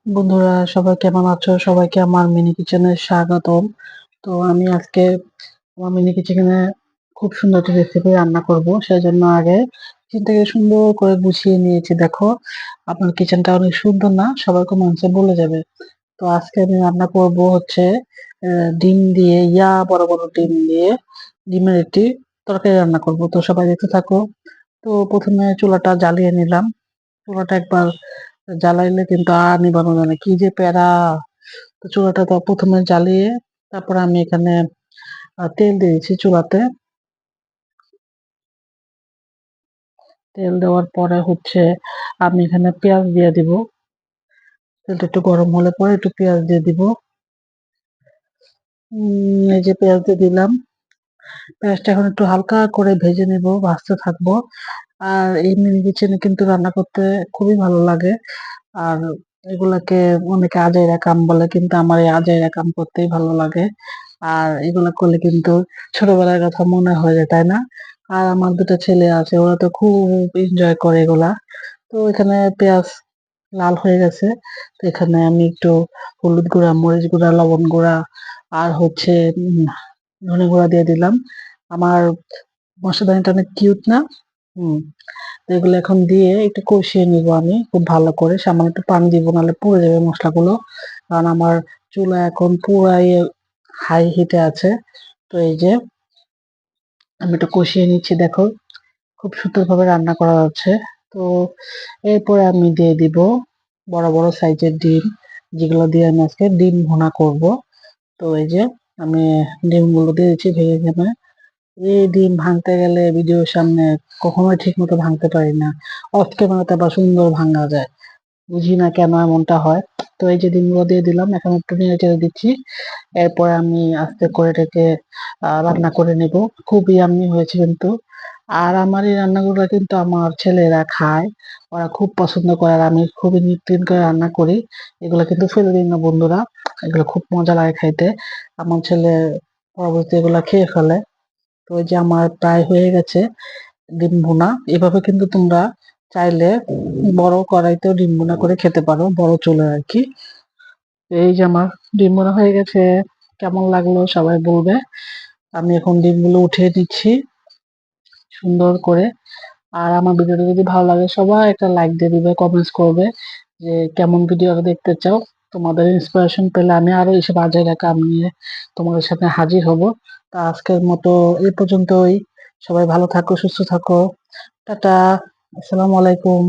বন্ধুরা সবাই কেমন আছো? সবাইকে আমার মিনি কিচেনে স্বাগতম। তো আমি আজকে আমার মিনি কিচেনে খুব সুন্দর একটা রেসিপি রান্না করব। সেজন্য আগে কিচেনটাকে সুন্দর করে গুছিয়ে নিয়েছি। দেখো, আপনার কিচেনটা অনেক সুন্দর না? সবার কমেন্টসে বলে যাবে। তো আজকে আমি রান্না করব হচ্ছে ডিম দিয়ে, বড় বড় ডিম দিয়ে ডিমের একটি তরকারি রান্না করব। তো সবাই দেখতে থাকো। তো প্রথমে চুলাটা জ্বালিয়ে নিলাম। চুলাটা একবার জ্বালাইলে কিন্তু আর নিবানো যায় না, কি যে প্যারা। তো চুলাটা তো প্রথমে জ্বালিয়ে তারপরে আমি এখানে তেল দিয়েছি চুলাতে। তেল দেওয়ার পরে হচ্ছে আমি এখানে পেঁয়াজ দিয়ে দিব। তেলটা একটু গরম হলে পরে একটু পেঁয়াজ দিয়ে দিব। এই যে পেঁয়াজ দিয়ে দিলাম। পেঁয়াজটা এখন একটু হালকা করে ভেজে নেব, ভাজতে থাকবো। আর এই মিনি কিচেনে কিন্তু রান্না করতে খুবই ভালো লাগে। আর এগুলাকে অনেকে আজাইরা কাম বলে, কিন্তু আমার এই আজাইরা কাম করতেই ভালো লাগে। আর এগুলা করলে কিন্তু ছোটবেলার কথা মনে হয়ে যায়, তাই না? আর আমার দুটো ছেলে আছে, ওরা তো খুব এনজয় করে এগুলা। তো এখানে পেঁয়াজ লাল হয়ে গেছে। তো এখানে আমি একটু হলুদ গুঁড়া, মরিচ গুঁড়া, লবণ গুঁড়া আর হচ্ছে ধনে গুঁড়া দিয়ে দিলাম। আমার মশলাদানিটা অনেক কিউট না? হুম। তো এগুলো এখন দিয়ে একটু কষিয়ে নিব আমি খুব ভালো করে। সামান্য একটু পানি দিব, নাহলে পুড়ে যাবে মশলাগুলো। কারণ আমার চুলা এখন পুরাই হাই হিটে আছে। তো এই যে আমি একটু কষিয়ে নিচ্ছি, দেখো খুব সুন্দরভাবে রান্না করা যাচ্ছে। তো এরপরে আমি দিয়ে দিব বড় বড় সাইজের ডিম, যেগুলো দিয়ে আমি আজকে ডিম ভুনা করব। তো এই যে আমি ডিমগুলো দিয়ে দিচ্ছি ভেঙে ভেঙে। এই ডিম ভাঙতে গেলে ভিডিওর সামনে কখনোই ঠিক মতো ভাঙতে পারি না। অফ ক্যামেরাতে আবার সুন্দর ভাঙা যায়, বুঝি না কেন এমনটা হয়। তো এই যে ডিমগুলো দিয়ে দিলাম, এখন একটু নেড়ে চেড়ে দিচ্ছি। এরপরে আমি আস্তে করে এটাকে রান্না করে নেব। খুবই ইয়াম্মি হয়েছে কিন্তু। আর আমার এই রান্নাগুলো কিন্তু আমার ছেলেরা খায়, ওরা খুব পছন্দ করে। আর আমি খুবই নিত্যদিন করে রান্না করি। এগুলো কিন্তু ফেলে দিই না বন্ধুরা, এগুলো খুব মজা লাগে খাইতে। আমার ছেলে পরবর্তী এগুলা খেয়ে ফেলে। তো ওই যে আমার প্রায় হয়ে গেছে ডিম ভুনা। এভাবে কিন্তু তোমরা চাইলে বড় কড়াইতেও ডিম ভুনা করে খেতে পারো, বড় চুলে আর কি। এই যে আমার ডিম ভুনা হয়ে গেছে। কেমন লাগলো সবাই বলবে। আমি এখন ডিমগুলো উঠিয়ে দিচ্ছি সুন্দর করে। আর আমার ভিডিওটা যদি ভালো লাগে সবাই একটা লাইক দিয়ে দিবে, কমেন্টস করবে যে কেমন ভিডিও আরো দেখতে চাও। তোমাদের ইন্সপিরেশন পেলে আমি আরো এসব আজাইরা কাম নিয়ে তোমাদের সাথে হাজির হব। তা আজকের মতো এই পর্যন্তই। সবাই ভালো থাকো, সুস্থ থাকো। টাটা, আসসালামু আলাইকুম।